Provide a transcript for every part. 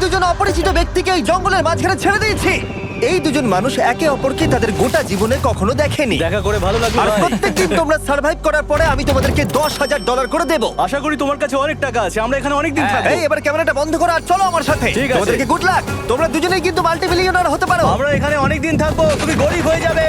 দুজন অপরিচিত ব্যক্তিকে এই জঙ্গলের মাঝখানে ছেড়ে দিয়েছি। এই দুজন মানুষ একে অপরকে তাদের গোটা জীবনে কখনো দেখেনি। দেখা করে ভালো লাগলো আর ভাই। প্রত্যেকদিন তোমরা সার্ভাইভ করার পরে আমি তোমাদেরকে $10,000 করে দেবো। আশা করি তোমার কাছে অনেক টাকা আছে, আমরা এখানে অনেক দিন থাকবো। এই এবার ক্যামেরাটা বন্ধ করো আর চলো আমার সাথে। ঠিক আছে। তোমাদেরকে গুড লাক। তোমরা দুজনেই কিন্তু মাল্টিমিলিয়নার হতে পারো। আমরা এখানে অনেক দিন থাকবো, তুমি গরিব হয়ে যাবে।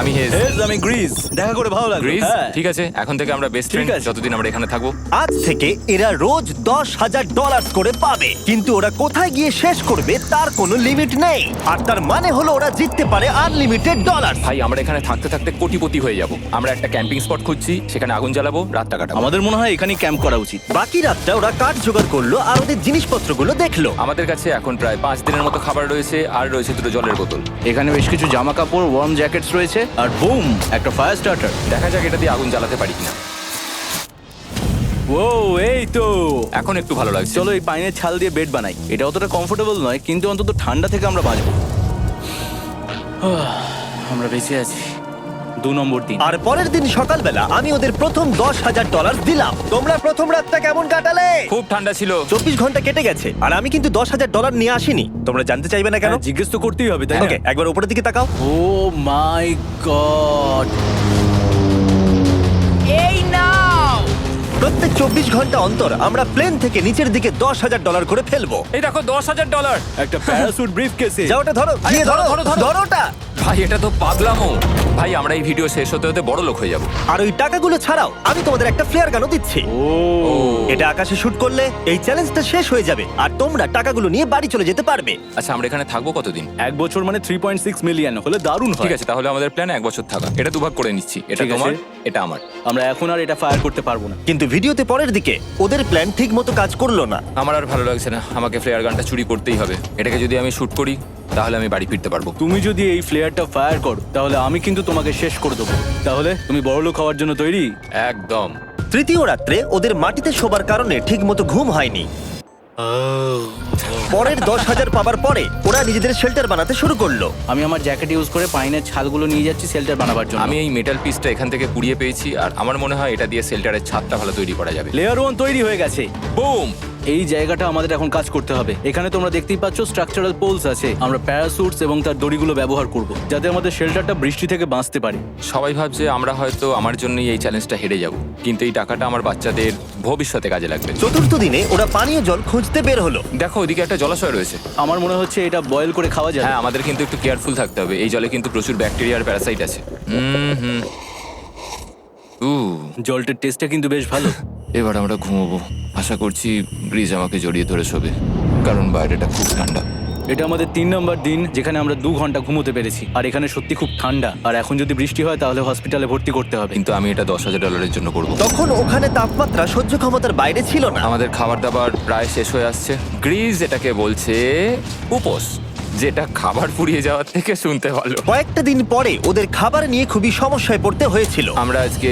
আমি হেজ। আমি গ্রিস। দেখা করে ভালো লাগলো। গ্রিস, হ্যাঁ। ঠিক আছে, এখন থেকে আমরা বেস্ট ফ্রেন্ড আছে। যতদিন আমরা এখানে থাকবো। আজ থেকে এরা রোজ $10,000 করে পাবে, কিন্তু ওরা কোথায় গিয়ে শেষ করবে তার কোনো লিমিট নেই। আর তার মানে হলো ওরা জিততে পারে আনলিমিটেড ডলার। ভাই আমরা এখানে থাকতে থাকতে কোটিপতি হয়ে যাব। আমরা একটা ক্যাম্পিং স্পট খুঁজছি, সেখানে আগুন জ্বালাবো, রাতটা কাটাবো। আমাদের মনে হয় এখানেই ক্যাম্প করা উচিত। বাকি রাতটা ওরা কাঠ জোগাড় করলো আর ওদের জিনিসপত্রগুলো দেখলো। আমাদের কাছে এখন প্রায় 5 দিনের মতো খাবার রয়েছে, আর রয়েছে 2 জলের বোতল। এখানে বেশ কিছু জামা কাপড়, ওয়ার্ম জ্যাকেটস রয়েছে, আর বুম, একটা ফায়ার স্টার্টার। দেখা যাক এটা দিয়ে আগুন জ্বালাতে পারি কিনা। ও, এই তো। এখন একটু ভালো লাগছে। চলো এই পাইনের ছাল দিয়ে বেড বানাই। এটা অতটা কমফোর্টেবল নয়, কিন্তু অন্তত ঠান্ডা থেকে আমরা বাঁচবো। আমরা বেঁচে আছি। 2 নম্বর দিন। আর পরের দিন সকালবেলা আমি ওদের প্রথম $10,000 দিলাম। তোমরা প্রথম রাতটা কেমন কাটালে? খুব ঠান্ডা ছিল। 24 ঘন্টা কেটে গেছে আর আমি কিন্তু $10,000 নিয়ে আসিনি। তোমরা জানতে চাইবে না কেন? হ্যাঁ, জিজ্ঞেস তো করতেই হবে, তাই না? ওকে, একবার উপরের দিকে তাকাও। ও মাই গড। প্রত্যেক 24 ঘন্টা অন্তর আমরা প্লেন থেকে নিচের দিকে $10,000 করে ফেলবো। এই দেখো $10,000। একটা প্যারাসুট ব্রিফকেসে। যাও ওটা ধরো, আরে গিয়ে ধরো, ধরো, ধরো, ধরো। ধরো ওটা। ভাই এটা তো পাগলামো। ভাই আমরা এই ভিডিও শেষ হতে হতে বড় লোক হয়ে যাব। আর ওই টাকাগুলো ছাড়াও আমি তোমাদের একটা ফ্লেয়ার গানও দিচ্ছি। ও, এটা আকাশে শুট করলে এই চ্যালেঞ্জটা শেষ হয়ে যাবে আর তোমরা টাকাগুলো নিয়ে বাড়ি চলে যেতে পারবে। আচ্ছা আমরা এখানে থাকবো কতদিন? 1 বছর মানে 3.6 মিলিয়ন হলে দারুণ হয়। ঠিক আছে, তাহলে আমাদের প্ল্যান 1 বছর থাকা। এটা দুভাগ করে নিচ্ছি, এটা ঠিক আছে। তোমার, এটা আমার। আমরা এখন আর এটা ফায়ার করতে পারবো না। কিন্তু ভিডিওতে পরের দিকে ওদের প্ল্যান ঠিক মতো কাজ করলো না। আমার আর ভালো লাগছে না, আমাকে ফ্লেয়ার গানটা চুরি করতেই হবে। এটাকে যদি আমি শুট করি তাহলে আমি বাড়ি ফিরতে পারবো। তুমি যদি এই ফ্লেয়ারটা ফায়ার করো তাহলে আমি কিন্তু তোমাকে শেষ করে দেবো। তাহলে তুমি বড়লোক হওয়ার জন্য তৈরি? একদম। তৃতীয় রাত্রে ওদের মাটিতে শোবার কারণে ঠিক মতো ঘুম হয়নি। পরের 10,000 পাবার পরে ওরা নিজেদের শেল্টার বানাতে শুরু করলো। আমি আমার জ্যাকেট ইউজ করে পাইনের ছালগুলো নিয়ে যাচ্ছি শেল্টার বানাবার জন্য। আমি এই মেটাল পিসটা এখান থেকে কুড়িয়ে পেয়েছি, আর আমার মনে হয় এটা দিয়ে শেল্টারের ছাদটা ভালো তৈরি করা যাবে। লেয়ার 1 তৈরি হয়ে গেছে। বুম! এই জায়গাটা আমাদের এখন কাজ করতে হবে। এখানে তোমরা দেখতেই পাচ্ছ স্ট্রাকচারাল পোলস আছে। আমরা প্যারাসুটস এবং তার দড়িগুলো ব্যবহার করব যাতে আমাদের শেল্টারটা বৃষ্টি থেকে বাঁচতে পারে। সবাই ভাবছে আমরা হয়তো আমার জন্যই এই চ্যালেঞ্জটা হেরে যাব, কিন্তু এই টাকাটা আমার বাচ্চাদের ভবিষ্যতে কাজে লাগবে। চতুর্থ দিনে ওরা পানীয় জল খুঁজতে বের হলো। দেখো ওইদিকে একটা জলাশয় রয়েছে। আমার মনে হচ্ছে এটা বয়েল করে খাওয়া যাবে। হ্যাঁ, আমাদের কিন্তু একটু কেয়ারফুল থাকতে হবে। এই জলে কিন্তু প্রচুর ব্যাকটেরিয়া আর প্যারাসাইট আছে। হুম। জলটার টেস্টটা কিন্তু বেশ ভালো। এবার আমরা ঘুমোবো। আশা করছি ব্রিজ আমাকে জড়িয়ে ধরে শোবে, কারণ বাইরেটা খুব ঠান্ডা। এটা আমাদের 3 নম্বর দিন যেখানে আমরা 2 ঘন্টা ঘুমোতে পেরেছি। আর এখানে সত্যি খুব ঠান্ডা। আর এখন যদি বৃষ্টি হয় তাহলে হসপিটালে ভর্তি করতে হবে। কিন্তু আমি এটা $10,000 জন্য করব। তখন ওখানে তাপমাত্রা সহ্য ক্ষমতার বাইরে ছিল না। আমাদের খাবার দাবার প্রায় শেষ হয়ে আসছে। গ্রিজ এটাকে বলছে উপোস, যেটা খাবার পুড়িয়ে যাওয়ার থেকে শুনতে ভালো। কয়েকটা দিন পরে ওদের খাবার নিয়ে খুবই সমস্যায় পড়তে হয়েছিল। আমরা আজকে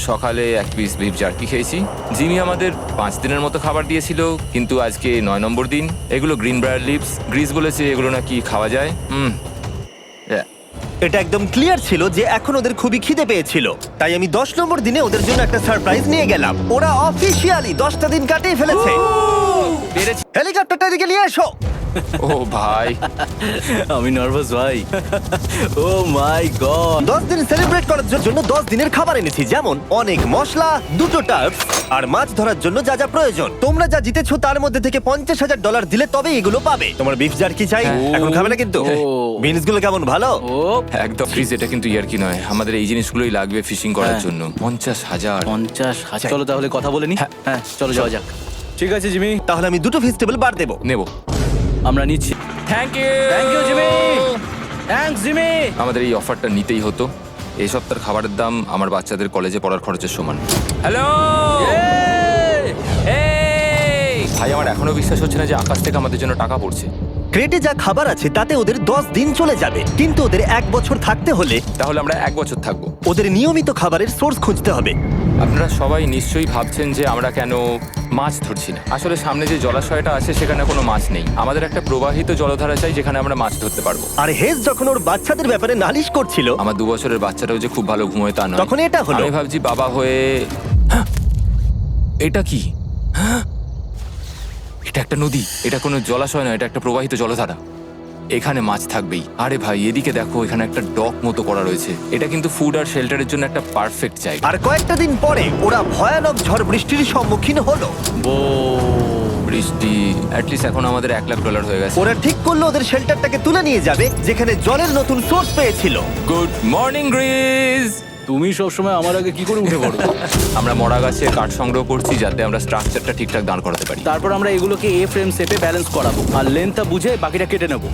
সকালে 1 পিস বিফ জার্কি খেয়েছি। জিমি আমাদের 5 দিনের মতো খাবার দিয়েছিল, কিন্তু আজকে 9 নম্বর দিন। এগুলো গ্রিন ব্রায়ার লিভস। গ্রিজ বলেছে এগুলো নাকি খাওয়া যায়। এটা একদম ক্লিয়ার ছিল যে এখন ওদের খুবই খিদে পেয়েছিল। তাই আমি 10 নম্বর দিনে ওদের জন্য একটা সারপ্রাইজ নিয়ে গেলাম। ওরা অফিসিয়ালি 10টা দিন কাটিয়ে ফেলেছে। পেরেছি। হেলিকপ্টারটা এদিকে নিয়ে এসো। ও ভাই, আমি নার্ভাস ভাই। ও মাই গড। 10 দিন সেলিব্রেট করার জন্য 10 দিনের খাবার এনেছি, যেমন অনেক মশলা, 2টো টার্ফ আর মাছ ধরার জন্য যা যা প্রয়োজন। তোমরা যা জিতেছো তার মধ্যে থেকে $50,000 দিলে তবে এগুলো পাবে। তোমার বিফ জার্কি চাই? এখন খাবে না কিন্তু। বিনস গুলো কেমন ভালো? ও একদম। গ্রিজ এটা কিন্তু ইয়ার্কি নয়, আমাদের এই জিনিসগুলোই লাগবে ফিশিং করার হ্যাঁ। জন্য। 50,000। 50,000। চলো তাহলে কথা বলে নি। হ্যাঁ চলো যাওয়া যাক। ঠিক আছে জিমি, তাহলে আমি 2টো ভেজিটেবল বার দেবো। নেব। আমরা নিচ্ছি। Thank you. Thank you Jimmy. Thanks Jimmy. আমাদের এই অফারটা নিতেই হতো। এই সপ্তাহের খাবারের দাম আমার বাচ্চাদের কলেজে পড়ার খরচের সমান। হ্যালো ভাই, আমার এখনো বিশ্বাস হচ্ছে না যে আকাশ থেকে আমাদের জন্য টাকা পড়ছে। ক্রেটে যা খাবার আছে তাতে ওদের 10 দিন চলে যাবে, কিন্তু ওদের 1 বছর থাকতে হলে তাহলে আমরা 1 বছর থাকবো। ওদের নিয়মিত খাবারের সোর্স খুঁজতে হবে। আপনারা সবাই নিশ্চয়ই ভাবছেন যে আমরা কেন মাছ ধরছি না। আসলে সামনে যে জলাশয়টা আছে সেখানে কোনো মাছ নেই। আমাদের একটা প্রবাহিত জলধারা চাই যেখানে আমরা মাছ ধরতে পারবো। আর হেজ যখন ওর বাচ্চাদের ব্যাপারে নালিশ করছিল, আমার 2 বছরের বাচ্চাটাও যে খুব ভালো ঘুমোয় তা নয়। তখন এটা হলো। আমি ভাবছি বাবা হয়ে এটা কি? এটা একটা নদী, এটা কোনো জলাশয় নয়, এটা একটা প্রবাহিত জলধারা। এখানে মাছ থাকবেই। আরে ভাই এদিকে দেখো, এখানে একটা ডক মতো করা রয়েছে। এটা কিন্তু ফুড আর শেল্টারের জন্য একটা পারফেক্ট জায়গা। আর কয়েকটা দিন পরে ওরা ভয়ানক ঝড় বৃষ্টির সম্মুখীন হলো। বৃষ্টি অ্যাটলিস্ট এখন আমাদের $1,00,000 হয়ে গেছে। ওরা ঠিক করলো ওদের শেল্টারটাকে তুলে নিয়ে যাবে, যেখানে জলের নতুন সোর্স পেয়েছিল। Good morning Greece. তুমি সবসময় আমার আগে কি করে উঠে পড়ো? আমরা মরা গাছে কাঠ সংগ্রহ করছি যাতে আমরা স্ট্রাকচারটা ঠিকঠাক দাঁড় করাতে পারি। তারপর আমরা এগুলোকে এ ফ্রেম শেপে ব্যালেন্স করাবো আর লেন্থটা বুঝে বাকিটা কেটে নেবো।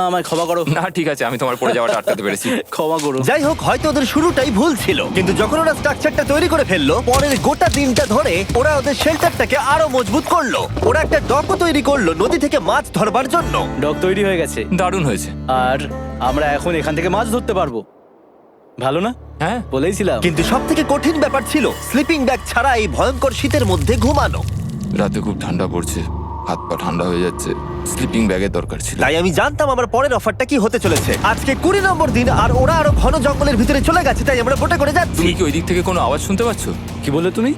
আমায় ক্ষমা করো। না ঠিক আছে, আমি তোমার পড়ে যাওয়াটা আটকাতে পেরেছি। ক্ষমা করো। যাই হোক, হয়তো ওদের শুরুটাই ভুল ছিল, কিন্তু যখন ওরা স্ট্রাকচারটা তৈরি করে ফেললো, পরের গোটা দিনটা ধরে ওরা ওদের শেল্টারটাকে আরো মজবুত করলো। ওরা একটা ডকও তৈরি করলো নদী থেকে মাছ ধরবার জন্য। ডক তৈরি হয়ে গেছে দারুণ হয়েছে। আর আমরা এখন এখান থেকে মাছ ধরতে পারবো। ভালো না? হ্যাঁ বলেইছিলাম। কিন্তু সব থেকে কঠিন ব্যাপার ছিল স্লিপিং ব্যাগ ছাড়া এই ভয়ঙ্কর শীতের মধ্যে ঘুমানো। রাতে খুব ঠান্ডা পড়ছে, হাত পা ঠান্ডা হয়ে যাচ্ছে, স্লিপিং ব্যাগের দরকার ছিল। তাই আমি জানতাম আমার পরের অফারটা কি হতে চলেছে। আজকে 20 নম্বর দিন আর ওরা আরো ঘন জঙ্গলের ভিতরে চলে গেছে, তাই আমরা বোটে করে যাচ্ছি। তুমি কি ওই দিক থেকে কোনো আওয়াজ শুনতে পাচ্ছ? কি বলে তুমি?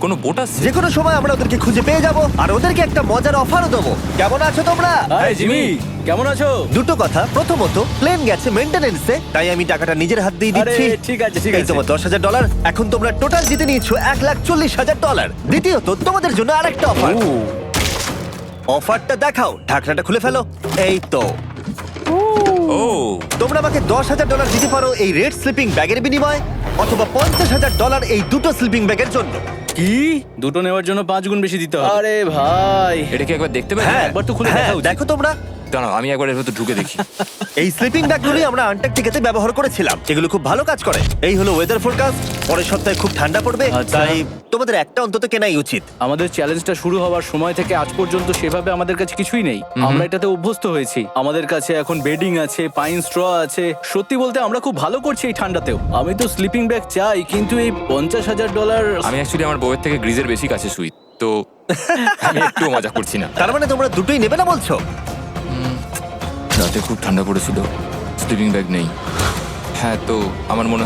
কোনো বোট আসছে? যে কোনো সময় আমরা ওদেরকে খুঁজে পেয়ে যাব আর ওদেরকে একটা মজার অফারও দেবো। কেমন আছো তোমরা? হাই জিমি, কেমন আছো? দুটো কথা, প্রথমত প্লেন গেছে মেইনটেনেন্সে, তাই আমি টাকাটা নিজের হাত দিয়ে আরে দিচ্ছি। ঠিক আছে ঠিক এই আছে। তোমার $10,000। এখন তোমরা টোটাল জিতে নিয়েছো $1,40,000। দ্বিতীয়ত তোমাদের জন্য আরেকটা অফার। অফারটা দেখাও, ঢাকনাটা খুলে ফেলো। এই তো, ও তোমরা আমাকে $10,000 দিতে পারো এই রেড স্লিপিং ব্যাগের বিনিময়ে, অথবা $50,000 এই দুটো স্লিপিং ব্যাগের জন্য। কি? দুটো নেওয়ার জন্য 5 গুণ বেশি দিতে হবে? আরে ভাই, এটা কি একবার দেখতে পারি? হ্যাঁ, একবার তো খুলে হ্যাঁ, দেখা উচিত। দেখো তোমরা। দাঁড়াও আমি একবার এর ভেতর ঢুকে দেখি। এই স্লিপিং ব্যাগগুলি আমরা আন্টার্কটিকাতে ব্যবহার করেছিলাম, এগুলো খুব ভালো কাজ করে। এই হলো ওয়েদার ফোরকাস্ট, পরের সপ্তাহে খুব ঠান্ডা পড়বে, আচ্ছা। তাই তোমাদের একটা অন্তত কেনাই উচিত। আমাদের চ্যালেঞ্জটা শুরু হওয়ার সময় থেকে আজ পর্যন্ত সেভাবে আমাদের কাছে কিছুই নেই। আমরা এটাতে অভ্যস্ত হয়েছি। আমাদের কাছে এখন বেডিং আছে, পাইন স্ট্র আছে। সত্যি বলতে আমরা খুব ভালো করছি এই ঠান্ডাতেও। আমি তো স্লিপিং ব্যাগ চাই, কিন্তু এই $50,000। আমি অ্যাকচুয়ালি আমার বউয়ের থেকে গ্রিজের বেশি কাছে শুই, তো আমি একটু মজা করছি না। তার মানে তোমরা দুটোই নেবে না বলছো? রাতে খুব ঠান্ডা পড়েছিল, স্লিপিং ব্যাগ নেই। হ্যাঁ, তো আমার মনে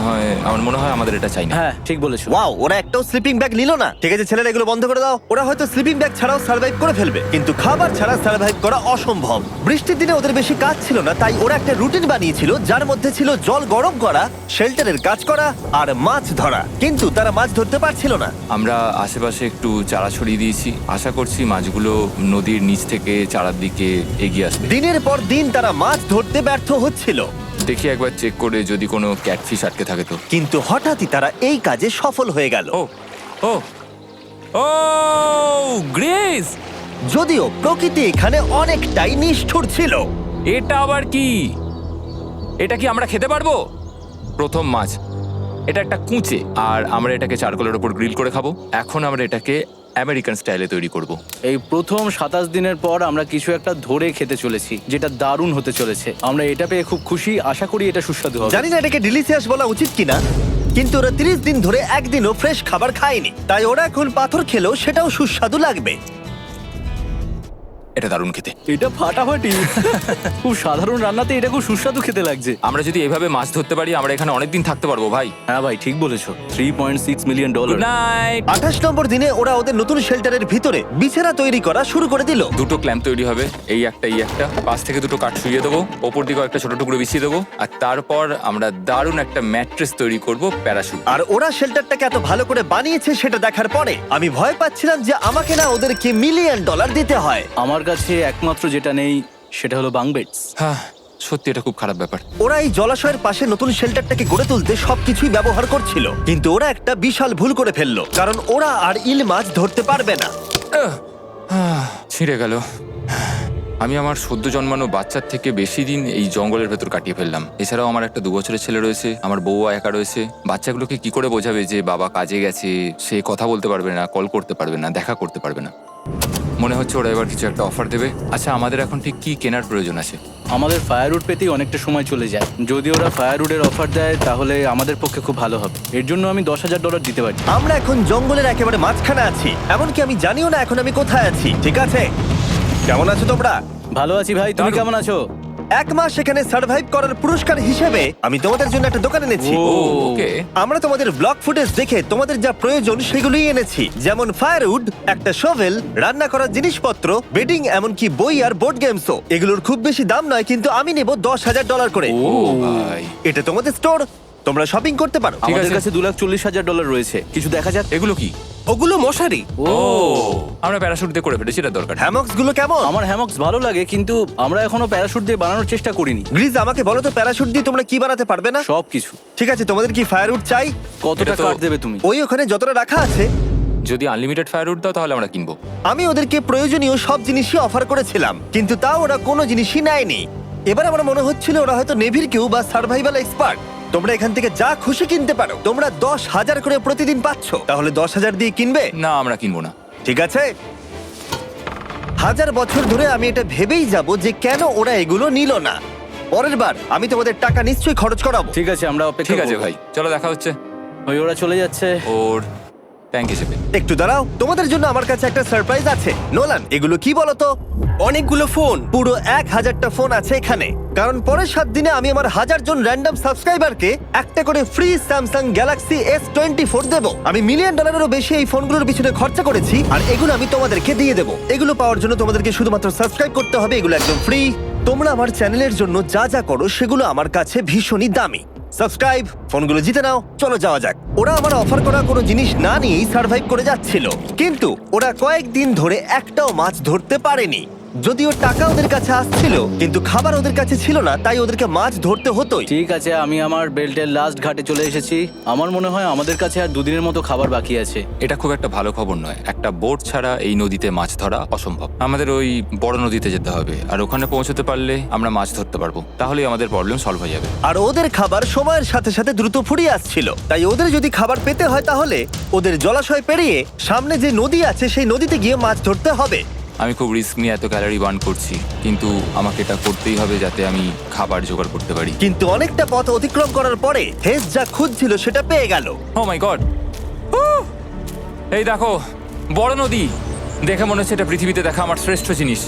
হয় আমাদের এটা চাই না। হ্যাঁ ঠিক বলেছো। ওয়াও, ওরা একটাও স্লিপিং ব্যাগ নিল না। ঠিক আছে ছেলেরা, এগুলো বন্ধ করে দাও। ওরা হয়তো স্লিপিং ব্যাগ ছাড়াও সার্ভাইভ করে ফেলবে, কিন্তু খাবার ছাড়া সার্ভাইভ করা অসম্ভব। বৃষ্টির দিনে ওদের বেশি কাজ ছিল না, তাই ওরা একটা রুটিন বানিয়েছিল যার মধ্যে ছিল জল গরম করা, শেল্টারের কাজ করা আর মাছ ধরা। কিন্তু তারা মাছ ধরতে পারছিল না। আমরা আশেপাশে একটু চারা ছড়িয়ে দিয়েছি, আশা করছি মাছগুলো নদীর নিচ থেকে চারার দিকে এগিয়ে আসবে। দিনের পর দিন তারা মাছ ধরতে ব্যর্থ হচ্ছিল, দেখি একবার চেক করে যদি কোনো ক্যাটফিশ আটকে থাকে তো। কিন্তু হঠাৎই তারা এই কাজে সফল হয়ে গেল। ও ও ও গ্রেস, যদিও প্রকৃতি এখানে অনেকটাই নিষ্ঠুর ছিল। এটা আবার কি? এটা কি আমরা খেতে পারবো? প্রথম মাছ, এটা একটা কুঁচে, আর আমরা এটাকে চারকোলের ওপর গ্রিল করে খাবো। এখন আমরা এটাকে আমেরিকান স্টাইলে তৈরি করব। এই প্রথম 27 দিনের পর আমরা কিছু একটা ধরে খেতে চলেছি, যেটা দারুণ হতে চলেছে। আমরা এটা পেয়ে খুব খুশি, আশা করি এটা সুস্বাদু হবে। জানি না এটাকে ডিলিশিয়াস বলা উচিত কিনা, কিন্তু ওরা 30 দিন ধরে একদিনও ফ্রেশ খাবার খায়নি, তাই ওরা এখন পাথর খেলেও সেটাও সুস্বাদু লাগবে। এটা দারুণ খেতে। এটা ফাটাফাটি। খুব সাধারণ রান্নাতে এটা খুব সুস্বাদু খেতে লাগছে। আমরা যদি এভাবে মাছ ধরতে পারি, আমরা এখানে অনেকদিন থাকতে পারবো ভাই। হ্যাঁ ভাই ঠিক বলেছো। $3.6 মিলিয়ন। Good night. 28 নম্বর দিনে ওরা ওদের নতুন শেল্টারের ভিতরে বিছানা তৈরি করা শুরু করে দিল। দুটো ক্ল্যাম্প তৈরি হবে, এই একটা, পাশ থেকে দুটো কাঠ শুইয়ে দেবো, ওপর দিকেও একটা ছোট টুকরো বিছিয়ে দেবো, আর তারপর আমরা দারুণ একটা ম্যাট্রেস তৈরি করব, প্যারাশুট। আর ওরা শেল্টারটাকে এত ভালো করে বানিয়েছে সেটা দেখার পরে আমি ভয় পাচ্ছিলাম যে আমাকে না ওদেরকে $1 মিলিয়ন দিতে হয়। আমার কাছে একমাত্র যেটা নেই সেটা হলো বাঙ্ক বেডস। হ্যাঁ সত্যি এটা খুব খারাপ ব্যাপার। ওরা এই জলাশয়ের পাশে নতুন শেল্টারটাকে গড়ে তুলতে সবকিছুই ব্যবহার করছিল, কিন্তু ওরা একটা বিশাল ভুল করে ফেললো, কারণ ওরা আর ইল মাছ ধরতে পারবে না। ছিঁড়ে গেল। আমি আমার সদ্য জন্মানো বাচ্চার থেকে বেশি দিন এই জঙ্গলের ভেতর কাটিয়ে ফেললাম। এছাড়াও আমার একটা 2 বছরের ছেলে রয়েছে, আমার বউ একা রয়েছে। বাচ্চাগুলোকে কি করে বোঝাবে যে বাবা কাজে গেছে, সে কথা বলতে পারবে না, কল করতে পারবে না, দেখা করতে পারবে না। মনে হচ্ছে ওরা এবার কিছু একটা অফার দেবে। আচ্ছা, আমাদের এখন ঠিক কি কেনার প্রয়োজন আছে? আমাদের ফায়ারউড পেতেই অনেকটা সময় চলে যায়। যদি ওরা ফায়ারউডের অফার দেয় তাহলে আমাদের পক্ষে খুব ভালো হবে। এর জন্য আমি $10,000 দিতে পারি। আমরা এখন জঙ্গলের একেবারে মাঝখানে আছি, এমনকি আমি জানিও না এখন আমি কোথায় আছি। ঠিক আছে, কেমন আছো তোমরা? ভালো আছি ভাই, তুমি দারুণ। কেমন আছো? এক মাস এখানে সার্ভাইভ করার পুরস্কার হিসেবে আমি তোমাদের জন্য একটা দোকান এনেছি ও ওকে। আমরা তোমাদের ব্লগ ফুটেজ দেখে তোমাদের যা প্রয়োজন সেগুলোই এনেছি, যেমন ফায়ারউড, একটা শোভেল, রান্না করার জিনিসপত্র, বেডিং, এমনকি বই আর বোর্ড গেমসও। এগুলোর খুব বেশি দাম নয়, কিন্তু আমি নেব $10,000 করে। ও ভাই, এটা তোমাদের স্টোর, তোমরা শপিং করতে পারো। ঠিক আমাদের আছে। কাছে $2,40,000 রয়েছে, কিছু দেখা যাক। এগুলো কি? ওগুলো মশারি। ও আমরা প্যারাশুট দিয়ে করে ফেলেছি, এটা দরকার নেই। হ্যামক্স গুলো কেমন? আমার হ্যামক্স ভালো লাগে, কিন্তু আমরা এখনো প্যারাশুট দিয়ে বানানোর চেষ্টা করিনি। গ্রিজ, আমাকে বলো তো, প্যারাশুট দিয়ে তোমরা কি বানাতে পারবে না? সবকিছু। ঠিক আছে, তোমাদের কি ফায়ারউড চাই? কতটা এটা তো- কাট দেবে তুমি? ওই ওখানে যতটা রাখা আছে। যদি আনলিমিটেড ফায়ারউড দাও তাহলে আমরা কিনবো। আমি ওদেরকে প্রয়োজনীয় সব জিনিসই অফার করেছিলাম, কিন্তু তাও ওরা কোনো জিনিসই নেয়নি। এবার আমার মনে হচ্ছিল ওরা হয়তো নেভির কেউ বা সার্ভাইভাল এক্সপার্ট। তোমরা এখান থেকে যা খুশি কিনতে পারো। তোমরা 10,000 করে প্রতিদিন পাচ্ছ, তাহলে 10,000 দিয়ে কিনবে? না, আমরা কিনবো না। ঠিক আছে। 1000 বছর ধরে আমি এটা ভেবেই যাব যে কেন ওরা এগুলো নিল না। পরের বার আমি তোমাদের টাকা নিশ্চয়ই খরচ করাবো। ঠিক আছে, আমরা অপেক্ষা ঠিক আছে করব। ভাই, চলো দেখা হচ্ছে। ওই ওরা চলে যাচ্ছে। ওর থ্যাংক হিসেবে। একটু দাঁড়াও, তোমাদের জন্য আমার কাছে একটা সারপ্রাইজ আছে। নোলান, এগুলো কি বলো তো? অনেকগুলো ফোন। পুরো 1000টা ফোন আছে এখানে, কারণ পরের 7 দিনে আমি আমার 1000 জন র্যান্ডম সাবস্ক্রাইবারকে একটা করে ফ্রি স্যামসাং গ্যালাক্সি S24 দেব। আমি $1 মিলিয়নেরও বেশি এই ফোনগুলোর পিছনে খরচা করেছি, আর এগুলো আমি তোমাদেরকে দিয়ে দেবো। এগুলো পাওয়ার জন্য তোমাদেরকে শুধুমাত্র সাবস্ক্রাইব করতে হবে, এগুলো একদম ফ্রি। তোমরা আমার চ্যানেলের জন্য যা যা করো সেগুলো আমার কাছে ভীষণই দামি। সাবস্ক্রাইব, ফোনগুলো জিতে নাও। চলো যাওয়া যাক। ওরা আমার অফার করা কোনো জিনিস না নিয়েই সার্ভাইভ করে যাচ্ছিল, কিন্তু ওরা কয়েকদিন ধরে একটাও মাছ ধরতে পারেনি। যদিও টাকা ওদের কাছে আসছিল, কিন্তু খাবার ওদের কাছে ছিল না, তাই ওদেরকে মাছ ধরতে হতোই। ঠিক আছে, আমি আমার বেল্টের লাস্ট ঘাটে চলে এসেছি। আমার মনে হয় আমাদের কাছে আর 2 দিনের মতো খাবার বাকি আছে। এটা খুব একটা ভালো খবর নয়। একটা বোট ছাড়া এই নদীতে মাছ ধরা অসম্ভব। আমাদের ওই বড় নদীতে যেতে হবে, আর ওখানে পৌঁছতে পারলে আমরা মাছ ধরতে পারবো। তাহলেই আমাদের প্রবলেম সলভ হয়ে যাবে। আর ওদের খাবার সময়ের সাথে সাথে দ্রুত ফুরিয়ে আসছিল, তাই ওদের যদি খাবার পেতে হয় তাহলে ওদের জলাশয় পেরিয়ে সামনে যে নদী আছে সেই নদীতে গিয়ে মাছ ধরতে হবে। আমি খুব রিস্ক নিয়ে এত ক্যালোরি বার্ন করছি, কিন্তু আমাকে এটা করতেই হবে যাতে আমি খাবার জোগাড় করতে পারি। কিন্তু অনেকটা পথ অতিক্রম করার পরে হেস যা খুঁজছিল সেটা পেয়ে গেল। ও মাই গড, এই দেখো বড় নদী। দেখে মনে হচ্ছে এটা পৃথিবীতে দেখা আমার শ্রেষ্ঠ জিনিস।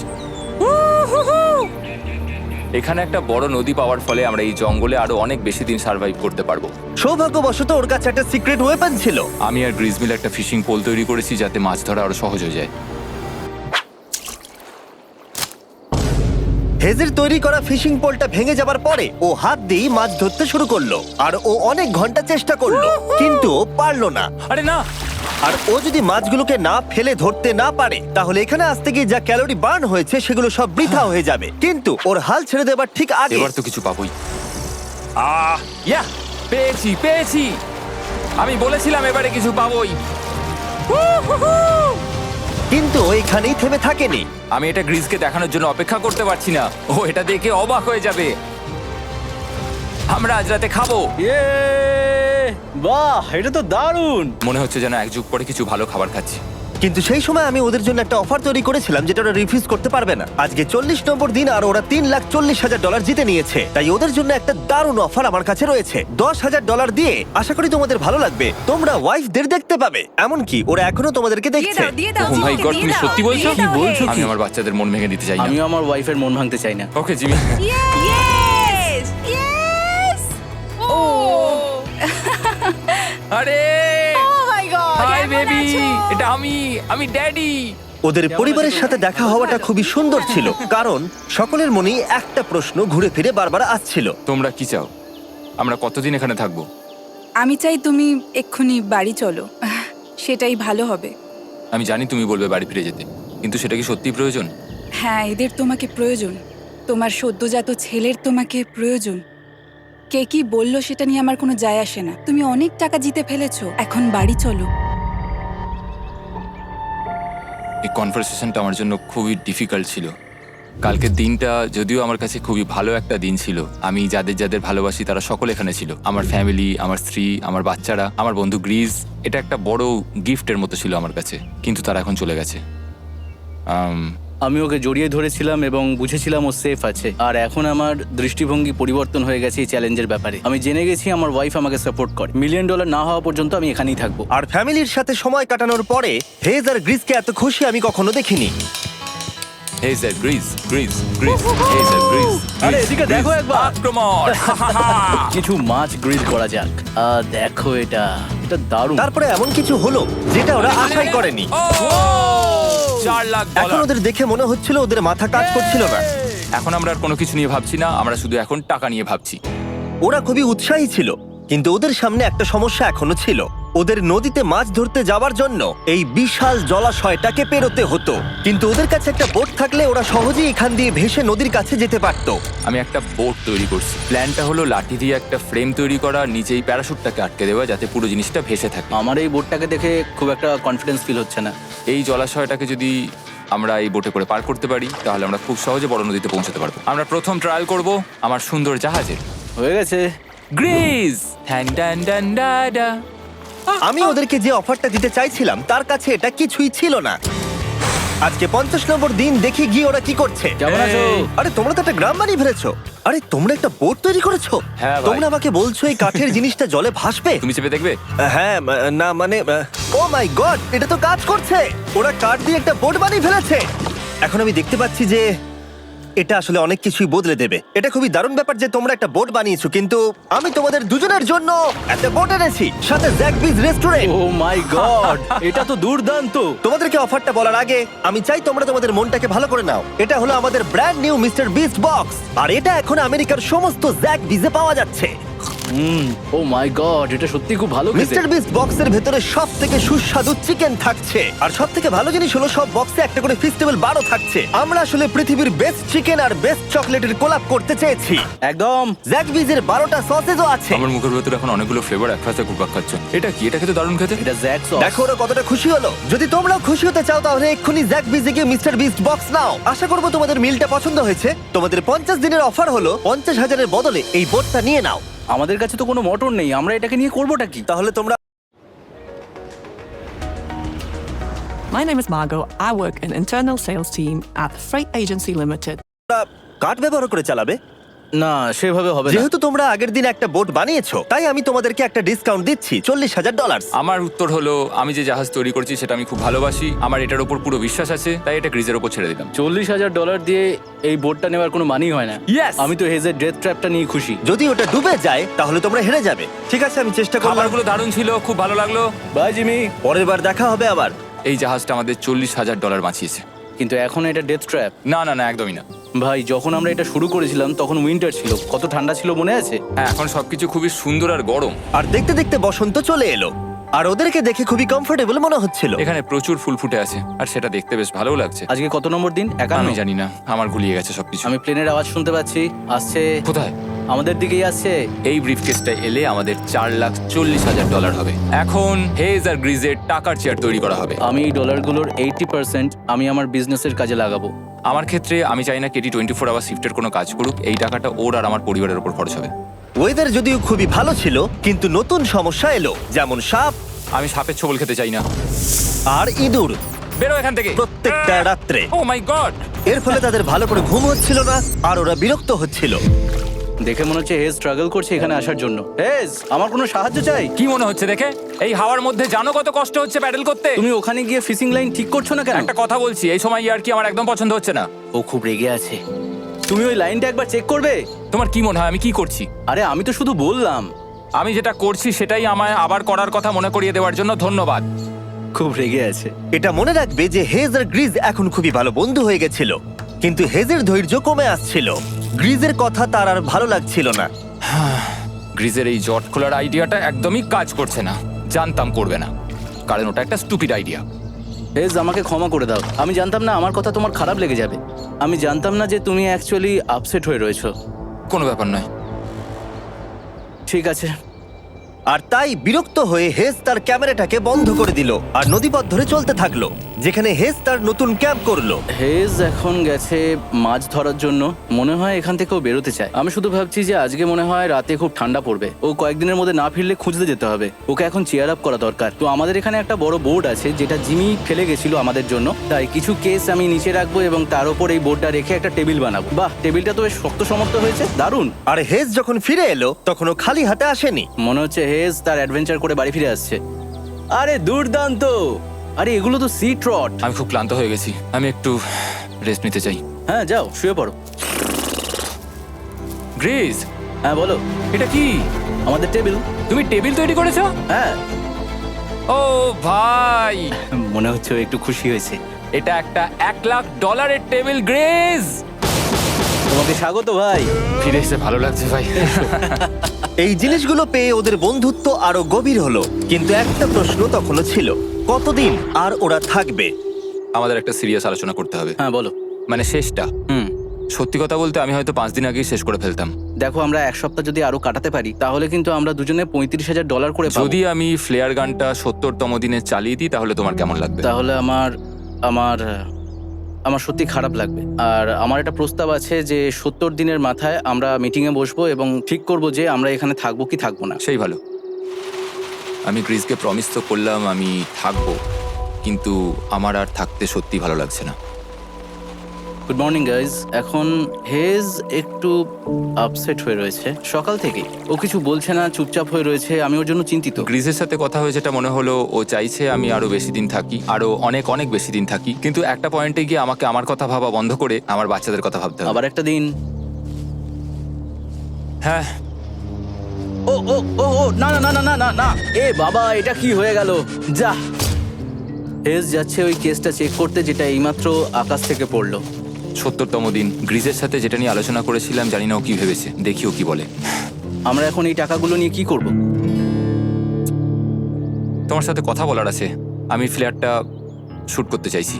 এখানে একটা বড় নদী পাওয়ার ফলে আমরা এই জঙ্গলে আরো অনেক বেশি দিন সার্ভাইভ করতে পারবো। সৌভাগ্যবশত ওর কাছে একটা সিক্রেট ওয়েপন ছিল। আমি আর গ্রিজমিল একটা ফিশিং পোল তৈরি করেছি যাতে মাছ ধরা আরো সহজ হয়ে যায়। হেজের তৈরি করা ফিশিং পোলটা ভেঙে যাবার পরে ও হাত দিয়ে মাছ ধরতে শুরু করলো, আর ও অনেক ঘন্টা চেষ্টা করলো, কিন্তু ও পারলো না। আরে না, আর ও যদি মাছগুলোকে না ফেলে ধরতে না পারে তাহলে এখানে আসতে গিয়ে যা ক্যালোরি বার্ন হয়েছে সেগুলো সব বৃথা হয়ে যাবে। কিন্তু ওর হাল ছেড়ে দেবার ঠিক আগে এবার তো কিছু পাবোই। ইয়া, পেয়েছি পেয়েছি। আমি বলেছিলাম এবারে কিছু পাবোই। কিন্তু ও এখানেই থেমে থাকেনি। আমি এটা গ্রিজকে দেখানোর জন্য অপেক্ষা করতে পারছি না। ও এটা দেখে অবাক হয়ে যাবে। আমরা আজ রাতে খাবো। ইয়ে! বাহ, এটা তো দারুণ। মনে হচ্ছে যেন এক যুগ পরে কিছু ভালো খাবার খাচ্ছি। কিন্তু সেই সময় আমি ওদের জন্য একটা অফার তৈরি করেছিলাম যেটা ওরা রিফিউজ করতে পারবে না। আজকে 40 নম্বর দিন আর ওরা $3,40,000 জিতে নিয়েছে, তাই ওদের জন্য একটা দারুণ অফার আমার কাছে রয়েছে। $10,000 দিয়ে আশা করি তোমাদের ভালো লাগবে। তোমরা ওয়াইফদের দেখতে পাবে, এমনকি ওরা এখনো তোমাদেরকে দেখছে। ও মাই গড, তুমি সত্যি বলছো? কি বলছো? আমি আমার বাচ্চাদের মন ভেঙে দিতে চাই না। আমি আমার ওয়াইফের মন ভাঙতে চাই না। Okay Jimmy. Yes! Yes! Oh! আরে Oh my god! হাই কেমন বেবি, আছো? এটা আমি ড্যাডি। ওদের পরিবারের সাথে দেখা হওয়াটা খুবই সুন্দর ছিল, কারণ সকলের মনেই একটা প্রশ্ন ঘুরে ফিরে বারবার আসছিল। তোমরা কি চাও? আমরা কতদিন এখানে থাকবো? আমি চাই তুমি এক্ষুনি বাড়ি চলো, সেটাই ভালো হবে। আমি জানি তুমি বলবে বাড়ি ফিরে যেতে, কিন্তু সেটা কি সত্যি প্রয়োজন? হ্যাঁ, এদের তোমাকে প্রয়োজন। তোমার সদ্যজাত ছেলের তোমাকে প্রয়োজন। কে কি বললো সেটা নিয়ে আমার কোনো যায় আসে না। তুমি অনেক টাকা জিতে ফেলেছো, এখন বাড়ি চলো। এই কনভারসেশনটা আমার জন্য খুবই ডিফিকাল্ট ছিল। কালকের দিনটা যদিও আমার কাছে খুবই ভালো একটা দিন ছিল। আমি যাদের যাদের ভালোবাসি তারা সকলে এখানে ছিল। আমার ফ্যামিলি, আমার স্ত্রী, আমার বাচ্চারা, আমার বন্ধু গ্রিজ। এটা একটা বড় গিফটের মতো ছিল আমার কাছে, কিন্তু তারা এখন চলে গেছে। আমি ওকে জড়িয়ে ধরেছিলাম এবং বুঝেছিলাম ও সেফ আছে। আর এখন আমার দৃষ্টিভঙ্গি পরিবর্তন হয়ে গেছে এই চ্যালেঞ্জের ব্যাপারে। আমি জেনে গেছি আমার ওয়াইফ আমাকে সাপোর্ট করে। $1 মিলিয়ন না হওয়া পর্যন্ত আমি এখানেই থাকবো। আর ফ্যামিলির সাথে সময় কাটানোর পরে হেজ আর গ্রিসকে এত খুশি আমি কখনো দেখিনি। হেজার গ্রিজ গ্রিজ গ্রিজ হেজার গ্রিজ আরে এদিকে দেখো একবার। আক্রমণ কিছু মাছ গ্রিল করা যাক দেখো এটা দারুণ। তারপরে এমন কিছু হলো যেটা ওরা আশাই করেনি। 4 লাখ এখন ডলার ওদের দেখে মনে হচ্ছিল ওদের মাথা কাজ করছিল না। এখন আমরা আর কোনো কিছু নিয়ে ভাবছি না, আমরা শুধু এখন টাকা নিয়ে ভাবছি। ওরা খুবই উৎসাহী ছিল, কিন্তু ওদের সামনে একটা সমস্যা এখনো ছিল। ওদের নদীতে মাছ ধরতে যাওয়ার জন্য এই বিশাল জলাশয়টাকে পেরোতে হতো, কিন্তু ওদের কাছে একটা বোট থাকলে ওরা সহজেই এখান দিয়ে ভেসে নদীর কাছে যেতে পারতো। আমি একটা বোট তৈরি করছি। প্ল্যানটা হলো লাঠি দিয়ে একটা ফ্রেম তৈরি করা, নিচেই প্যারাশুটটাকে আটকে দেওয়া, যাতে পুরো জিনিসটা ভেসে থাকে। আমার এই বোটটাকে দেখে খুব একটা কনফিডেন্স ফিল হচ্ছে না। এই জলাশয়টাকে যদি আমরা এই বোটে করে পার করতে পারি, তাহলে আমরা খুব সহজে বড় নদীতে পৌঁছতে পারবো। আমরা প্রথম ট্রায়াল করব আমার সুন্দর জাহাজের। হয়ে গেছে। গ্রিজ ঠ্যান ড্যান ড্যান ডা ডা। আমি ওদেরকে যে অফারটা দিতে চাইছিলাম তার কাছে এটা কিছুই ছিল না। আজকে 50 নম্বর দিন, দেখি গিয়ে ওরা কি করছে। কেমন আছো? আরে তোমরা তো একটা গ্রাম বানিয়ে ফেলেছো। আরে তোমরা একটা বোট তৈরি করেছো? হ্যাঁ ভাই। তোমরা আমাকে বলছো এই কাঠের জিনিসটা জলে ভাসবে? তুমি চেপে দেখবে? হ্যাঁ, না মানে, ও মাই গড, এটা তো কাজ করছে। ওরা কাঠ দিয়ে একটা বোট বানিয়ে ফেলেছে। এখন আমি দেখতে পাচ্ছি যে এটা আসলে অনেক কিছুই বদলে দেবে। এটা খুবই দারুণ ব্যাপার যে তোমরা একটা বোট বানিয়েছো, কিন্তু আমি তোমাদের দুজনের জন্য একটা বোট এনেছি, সাথে জ্যাকবিজ রেস্টুরেন্ট। ও মাই গড, এটা তো দুর্দান্ত। তোমাদেরকে অফারটা বলার আগে আমি চাই তোমরা তোমাদের মনটাকে ভালো করে নাও। এটা হলো আমাদের brand new Mister Beast box, আর এটা এখন আমেরিকার সমস্ত জ্যাকবিজে পাওয়া যাচ্ছে। ও মাই গড, এটা সত্যি খুব ভালো খেতে। মিস্টার বিস্ট বক্সের ভেতরে সব থেকে সুস্বাদু চিকেন থাকছে, আর সব থেকে ভালো জিনিস হলো সব বক্সে একটা করে ফেস্টিভ্যাল বারও থাকছে। আমরা আসলে পৃথিবীর বেস্ট চিকেন আর বেস্ট চকলেটের কোলাপ করতে চেয়েছি। একদম। জ্যাকবিজের 12টা সসেজও আছে। আমার মুখের ভেতরে এখন অনেকগুলো ফ্লেভার একসাথে ঘুরপাক খাচ্ছে। এটা কি? এটা খেতে দারুণ খেতে। এটা জ্যাক সস। দেখো ওরা কতটা খুশি হলো। যদি তোমরাও খুশি হতে চাও তাহলে এক্ষুনি জ্যাকবিজে গিয়ে মিস্টার বিস্ট বক্স নাও। আশা করবো তোমাদের মিলটা পছন্দ হয়েছে। তোমাদের 50 দিনের অফার হলো 50,000-এর বদলে এই বোটটা নিয়ে নাও। আমাদের কাছে তো কোনো মোটর নেই, আমরা এটাকে নিয়ে করবোটা কি? তাহলে তোমরা My name is Margot. I work in internal sales team at Freight Agency Limited. কাঠ ব্যবহার করে চালাবে? না, সেভাবে হবে না। যেহেতু তোমরা আগের দিন একটা বোট বানিয়েছো, তাই আমি তোমাদেরকে একটা ডিসকাউন্ট দিচ্ছি, $40,000। আমার উত্তর হলো, আমি যে জাহাজ তৈরি করছি সেটা আমি খুব ভালোবাসি, আমার এটার উপর পুরো বিশ্বাস আছে, তাই এটা গ্রিজের উপর ছেড়ে দিলাম। $40,000 দিয়ে এই বোটটা নেওয়ার কোনো মানেই হয় না। Yes! আমি তো হেজের ডেথ ট্র্যাপটা নিয়ে খুশি। যদি ওটা ডুবে যায় তাহলে তোমরা হেরে যাবে। ঠিক আছে, আমি চেষ্টা করলাম। খাবারগুলো দারুণ ছিল, খুব ভালো লাগলো। Bye Jimmy. পরের বার দেখা হবে আবার। এই জাহাজটা আমাদের $40,000 বাঁচিয়েছে। কিন্তু এখন এটা ডেথ ট্র্যাপ। না না না, একদমই না। ভাই, যখন আমরা এটা শুরু করেছিলাম তখন উইন্টার ছিল, কত ঠান্ডা ছিল মনে আছে? হ্যাঁ, এখন সবকিছু খুবই সুন্দর আর গরম। আর দেখতে দেখতে বসন্ত চলে এলো, আর ওদেরকে দেখে খুবই কমফোর্টেবল মনে হচ্ছিল। এখানে প্রচুর ফুল ফুটে আছে, আর সেটা দেখতে বেশ ভালোও লাগছে। আজকে কত নম্বর দিন? 51। আমি জানি না, আমার গুলিয়ে গেছে সবকিছু। আমি প্লেনের আওয়াজ শুনতে পাচ্ছি, আসছে। কোথায়? আমাদের দিকেই আসছে। এই ব্রিফকেসটা এলে আমাদের $4,40,000 হবে। এখন হেজ আর গ্রিজের টাকার চেয়ার তৈরি করা হবে। আমি এই ডলারগুলোর 80% আমি আমার বিজনেসের কাজে লাগাবো। আমার ক্ষেত্রে আমি চাই না কেটি 24 আওয়ার শিফটের কোনো কাজ করুক। এই টাকাটা ওর আর আমার পরিবারের উপর খরচ হবে। ওয়েদার যদিও খুবই ভালো ছিল, কিন্তু নতুন সমস্যা এলো, যেমন সাপ আমি সাপের ছোবল খেতে চাই না। আর ইঁদুর বেরো এখান থেকে প্রত্যেকটা রাত্রে। ও মাই গড! এর ফলে তাদের ভালো করে ঘুম হচ্ছিল না, আর ওরা বিরক্ত হচ্ছিল। দেখে মনে হচ্ছে হেজ স্ট্রাগল করছে এখানে আসার জন্য। হেজ, আমার কোনো সাহায্য চাই? কি মনে হচ্ছে দেখে? এই হাওয়ার মধ্যে জানো কত কষ্ট হচ্ছে প্যাডেল করতে? তুমি ওখানে গিয়ে ফিশিং লাইন ঠিক করছো না কেন? একটা কথা বলছি, এই সময় ইয়ার কি আমার একদম পছন্দ হচ্ছে না। ও খুব রেগে আছে। তুমি ওই লাইনটা একবার চেক করবে? তোমার কি মনে হয় আমি কি করছি? আরে আমি তো শুধু বললাম। আমি যেটা করছি সেটাই আমায় আবার করার কথা মনে করিয়ে দেওয়ার জন্য ধন্যবাদ। খুব রেগে আছে। এটা মনে রাখবে যে হেজ আর গ্রিজ এখন খুবই ভালো বন্ধু হয়ে গেছিল, কিন্তু হেজের ধৈর্য কমে আসছিল। গ্রিজের কথা তার আর ভালো লাগছিল না। গ্রিজের এই জট খোলার আইডিয়াটা একদমই কাজ করছে না। জানতাম করবে না, কারণ ওটা একটা স্টুপিড আইডিয়া। হেজ, আমাকে ক্ষমা করে দাও। আমি জানতাম না আমার কথা তোমার খারাপ লেগে যাবে। আমি জানতাম না যে তুমি অ্যাকচুয়ালি আপসেট হয়ে রয়েছো। কোনো ব্যাপার নয়। ঠিক আছে। আর তাই বিরক্ত হয়ে হেজ তার ক্যামেরাটাকে বন্ধ করে দিল আর নদীপথ ধরে চলতে থাকলো, যেখানে হেজ তার নতুন ক্যাম্প করলো। হেজ এখন গেছে মাছ ধরার জন্য। মনে হয় এখান থেকেও বেরোতে চায়। আমি শুধু ভাবছি যে আজকে মনে হয় রাতে খুব ঠান্ডা পড়বে। ও কয়েকদিনের মধ্যে না ফিরলে খুঁজতে যেতে হবে। ওকে এখন চেয়ার আপ করা দরকার। তো আমাদের এখানে একটা বড় বোর্ড আছে যেটা জিমি ফেলে গেছিল আমাদের জন্য। তাই কিছু কেস আমি নিচে রাখবো এবং তার উপর এই বোর্ডটা রেখে একটা টেবিল বানাবো। বাহ, টেবিলটা তো বেশ শক্ত সমর্থ হয়েছে, দারুণ। আর হেজ যখন ফিরে এলো তখন ও খালি হাতে আসেনি। মনে হচ্ছে হেজ তার অ্যাডভেঞ্চার করে বাড়ি ফিরে আসছে। আরে দুর্দান্ত! আরে এগুলো তো সি ট্রট। আমি খুব ক্লান্ত হয়ে গেছি, আমি একটু রেস্ট নিতে চাই। হ্যাঁ যাও শুয়ে পড়ো। গ্রেস, হ্যাঁ বলো। এটা কি? আমাদের টেবিল। তুমি টেবিল তৈরি করেছো? হ্যাঁ, ও ভাই, মনে হচ্ছে ও একটু খুশি হয়েছে। এটা একটা $1,00,000 টেবিল। গ্রেস, তোমাকে স্বাগত ভাই। ফিরে এসে ভালো লাগছে ভাই। এই জিনিসগুলো পেয়ে ওদের বন্ধুত্ব আরো গভীর হলো, কিন্তু একটা প্রশ্ন তখনও ছিল, কতদিন আর ওরা থাকবে? আমাদের একটা সিরিয়াস আলোচনা করতে হবে, হ্যাঁ বলো। মানে শেষটা। হুম, সত্যি কথা বলতে আমি হয়তো 5 দিন আগেই শেষ করে ফেলতাম। দেখো আমরা এক সপ্তাহ যদি আরো কাটাতে পারি তাহলে কিন্তু আমরা দুজনে $35,000 করে পাবো। যদি আমি ফ্লেয়ার গানটা 70তম দিনে চালিয়ে দিই তাহলে তোমার কেমন লাগবে? তাহলে আমার আমার আমার সত্যি খারাপ লাগবে। আর আমার একটা প্রস্তাব আছে যে 70 দিনের মাথায় আমরা মিটিংয়ে বসবো এবং ঠিক করব যে আমরা এখানে থাকবো কি থাকবো না। সেই ভালো। আমি গ্রিসকে প্রমিস তো করলাম আমি থাকবো, কিন্তু আমার আর থাকতে সত্যি ভালো লাগছে না। Good morning guys. এখন হেজ একটু আপসেট হয়ে রয়েছে সকাল থেকে। ও কিছু বলছে না, চুপচাপ হয়ে রয়েছে। আমি ওর জন্য চিন্তিত। গ্রিসের সাথে কথা হয়ে যেটা মনে হলো, ও চাইছে আমি আরো বেশি দিন থাকি, আরো অনেক অনেক বেশি দিন থাকি, কিন্তু একটা পয়েন্টে গিয়ে আমাকে আমার কথা ভাবা বন্ধ করে আমার বাচ্চাদের কথা ভাবতে হবে। আবার একটা দিন। হ্যাঁ, ও ও ও ও না না না না না না না, এ বাবা এটা কি হয়ে গেল? যা, হেজ যাচ্ছে ওই কেসটা চেক করতে যেটা এইমাত্র আকাশ থেকে পড়লো। 70তম দিন। গ্রিসের সাথে যেটা নিয়ে আলোচনা করেছিলাম, জানি না ও কি ভেবেছে, দেখি ও কি বলে। আমরা এখন এই টাকাগুলো নিয়ে কি করব? তোমার সাথে কথা বলার আছে। আমি ফ্ল্যাটটা শুট করতে চাইছি।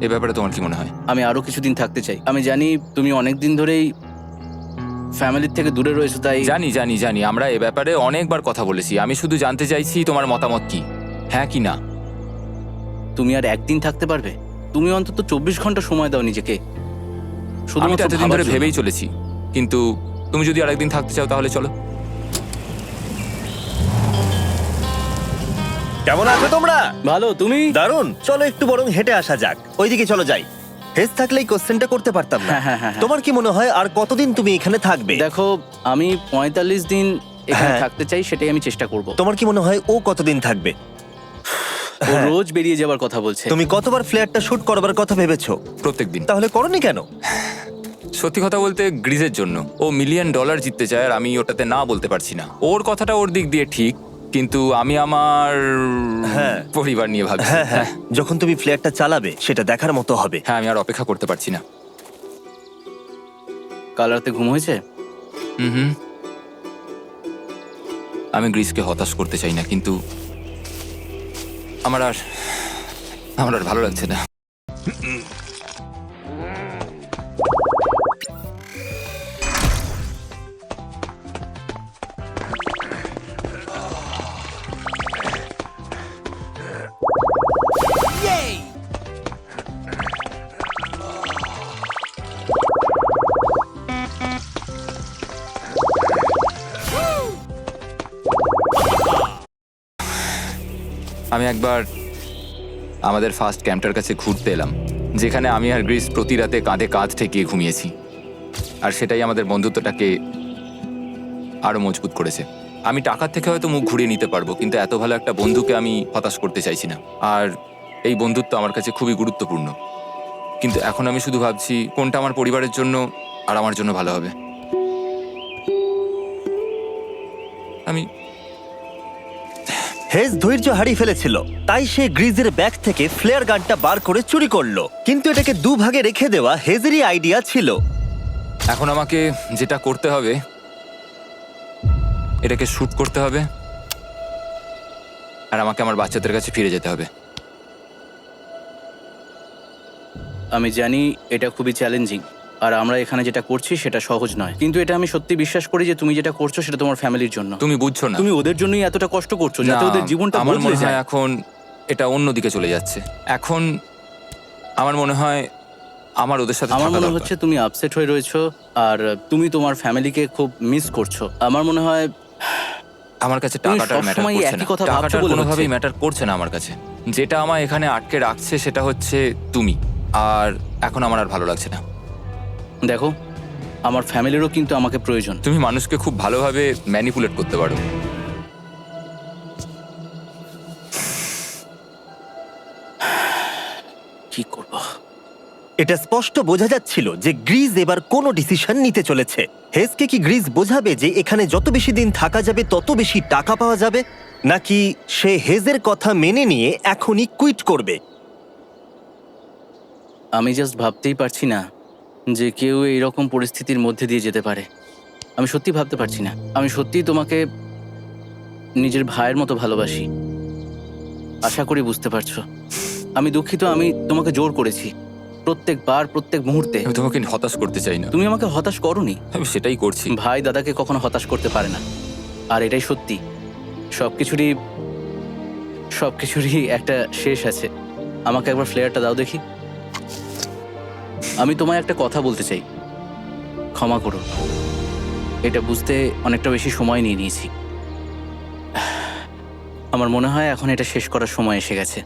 এ ব্যাপারে তোমার কি মনে হয়? আমি আরো কিছুদিন থাকতে চাই। আমি জানি তুমি অনেক দিন ধরেই ফ্যামিলির থেকে দূরে রয়েছো, তাই জানি জানি জানি, আমরা এ ব্যাপারে অনেকবার কথা বলেছি। আমি শুধু জানতে চাইছি তোমার মতামত কি, হ্যাঁ কি না। তুমি আর একদিন থাকতে পারবে? তুমি অন্তত 24 ঘন্টা সময় দাও নিজেকে। আমি তো শুধুমাত্র এতদিন ভাবার ধরে জন্য। ভেবেই চলেছি, কিন্তু তুমি যদি আরেকদিন থাকতে চাও তাহলে চলো। কেমন আছো তোমরা? ভালো, তুমি? দারুণ। চলো একটু বরং হেঁটে আসা যাক, ওইদিকে চলো যাই। হেজ থাকলে এই কোশ্চেনটা করতে পারতাম না। হ্যাঁ, হ্যাঁ, হ্যাঁ। তোমার কি মনে হয় আর কতদিন তুমি এখানে থাকবে? দেখো, আমি 45 দিন এখানে হ্যাঁ। থাকতে চাই, সেটাই আমি চেষ্টা করব। তোমার কি মনে হয় ও কতদিন থাকবে? ও রোজ বেরিয়ে যাবার কথা বলছে। তুমি কতবার ফ্ল্যাটটা শুট করবার কথা ভেবেছো? প্রত্যেকদিন। তাহলে করনি কেন? সত্যি কথা বলতে গ্রিজের জন্য। ও $1 মিলিয়ন জিততে চায় আর আমি ওটাতে না বলতে পারছি না। ওর কথাটা ওর দিক দিয়ে ঠিক, কিন্তু আমি আমার হ্যাঁ। পরিবার নিয়ে ভাবছি। হ্যাঁ হ্যাঁ, যখন তুমি ফ্ল্যাটটা চালাবে সেটা দেখার মতো হবে। হ্যাঁ, আমি আর অপেক্ষা করতে পারছি না। কাল রাতে ঘুম হয়েছে? হুম, আমি গ্রিসকে হতাশ করতে চাই না, কিন্তু আমার আর ভালো লাগছে না। আমি একবার আমাদের ফার্স্ট ক্যাম্পটার কাছে ঘুরতে এলাম, যেখানে আমি আর গ্রিস প্রতি রাতে কাঁধে কাঁধ ঠেকিয়ে ঘুমিয়েছি, আর সেটাই আমাদের বন্ধুত্বটাকে আরো মজবুত করেছে। আমি টাকার থেকে হয়তো মুখ ঘুরিয়ে নিতে পারবো, কিন্তু এত ভালো একটা বন্ধুকে আমি হতাশ করতে চাইছি না। আর এই বন্ধুত্ব আমার কাছে খুবই গুরুত্বপূর্ণ, কিন্তু এখন আমি শুধু ভাবছি কোনটা আমার পরিবারের জন্য আর আমার জন্য ভালো হবে। আমি হেজ ধৈর্য হারিয়ে ফেলেছিল, তাই সে গ্রিজের ব্যাগ থেকে ফ্লেয়ার গানটা বার করে চুরি করলো। কিন্তু এটাকে দুভাগে রেখে দেওয়া হেজেরই আইডিয়া ছিল। এখন আমাকে যেটা করতে হবে, এটাকে শুট করতে হবে, আর আমাকে আমার বাচ্চাদের কাছে ফিরে যেতে হবে। আমি জানি এটা খুবই চ্যালেঞ্জিং, আর আমরা এখানে যেটা করছি সেটা সহজ নয়, কিন্তু এটা আমি সত্যি বিশ্বাস করি যে তুমি যেটা করছো সেটা তোমার ফ্যামিলির জন্য। তুমি বুঝছো না, তুমি ওদের জন্যই এতটা কষ্ট করছো, যাতে না, ওদের জীবনটা আমার বদলে মনে হয় যায়। এখন এটা অন্যদিকে চলে যাচ্ছে। এখন আমার মনে হয় আমার ওদের সাথে আমার থাকা মনে দরকার। হচ্ছে তুমি আপসেট হয়ে রয়েছো, আর তুমি তোমার ফ্যামিলিকে খুব মিস করছো। আমার মনে হয় আমার কাছে তুমি টাকাটার ম্যাটার সবসময় করছে একই না, কথা ভাবছো টাকাটার বলে কোনোভাবেই হচ্ছে। ম্যাটার করছে না আমার কাছে। যেটা আমায় এখানে আটকে রাখছে সেটা হচ্ছে তুমি, আর এখন আমার আর ভালো লাগছে না। দেখো, আমার ফ্যামিলিরও কিন্তু আমাকে প্রয়োজন। তুমি মানুষকে খুব ভালোভাবে ম্যানিপুলেট করতে পারো। কি করব? এটা স্পষ্ট বোঝা যাচ্ছিল যে গ্রিজ এবার কোনো ডিসিশন নিতে চলেছে। হেজকে কি গ্রিজ বোঝাবে যে এখানে যত বেশি দিন থাকা যাবে তত বেশি টাকা পাওয়া যাবে, নাকি সে হেজের কথা মেনে নিয়ে এখনই কুইট করবে? আমি জাস্ট ভাবতেই পারছি না যে কেউ এইরকম পরিস্থিতির মধ্যে দিয়ে যেতে পারে। আমি সত্যি ভাবতে পারছি না। আমি সত্যিই তোমাকে নিজের ভাইয়ের মতো ভালোবাসি। আশা করি বুঝতে পারছো। আমি দুঃখিত, আমি তোমাকে জোর করেছি প্রত্যেকবার, প্রত্যেক মুহূর্তে। আমি তোমাকে হতাশ করতে চাই না, তুমি আমাকে হতাশ করোনি। আমি সেটাই করছি। ভাই দাদাকে কখনো হতাশ করতে পারে না, আর এটাই সত্যি। সবকিছুরই একটা শেষ আছে। আমাকে একবার ফ্লেয়ারটা দাও দেখি। আমি তোমায় একটা কথা বলতে চাই, ক্ষমা করো। এটা বুঝতে অনেকটা বেশি সময় নিয়ে নিয়েছি। আমার মনে হয় এখন এটা শেষ করার সময় এসে গেছে।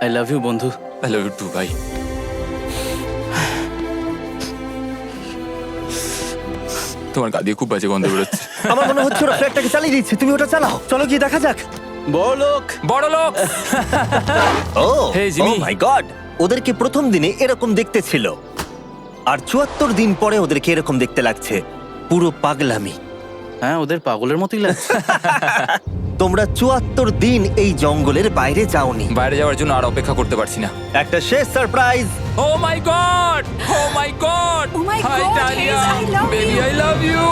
আই লাভ ইউ বন্ধু। আই লাভ ইউ টু ভাই। তোমার গা দিয়ে খুব বাজে গন্ধ বেরোচ্ছে। আমার মনে হচ্ছে ওরা ফ্ল্যাটটাকে চালিয়ে দিচ্ছে, তুমি ওটা চালাও। চলো গিয়ে দেখা যাক। বড়লোক। বড় লোক। ও Hey, Jimmy. মাই গড, ওদেরকে প্রথম দিনে এরকম দেখতে ছিল, আর ৭৪ দিন পরে ওদেরকে এরকম দেখতে লাগছে। পুরো পাগলামি। হ্যাঁ, ওদের পাগলের মতোই লাগছে। তোমরা ৭৪ দিন এই জঙ্গলের বাইরে যাওনি। বাইরে যাওয়ার জন্য আর অপেক্ষা করতে পারছি না। একটা শেষ surprise. Oh my God, oh my God, Oh my hi God, Dalia, Hayes, I love baby you. I love you.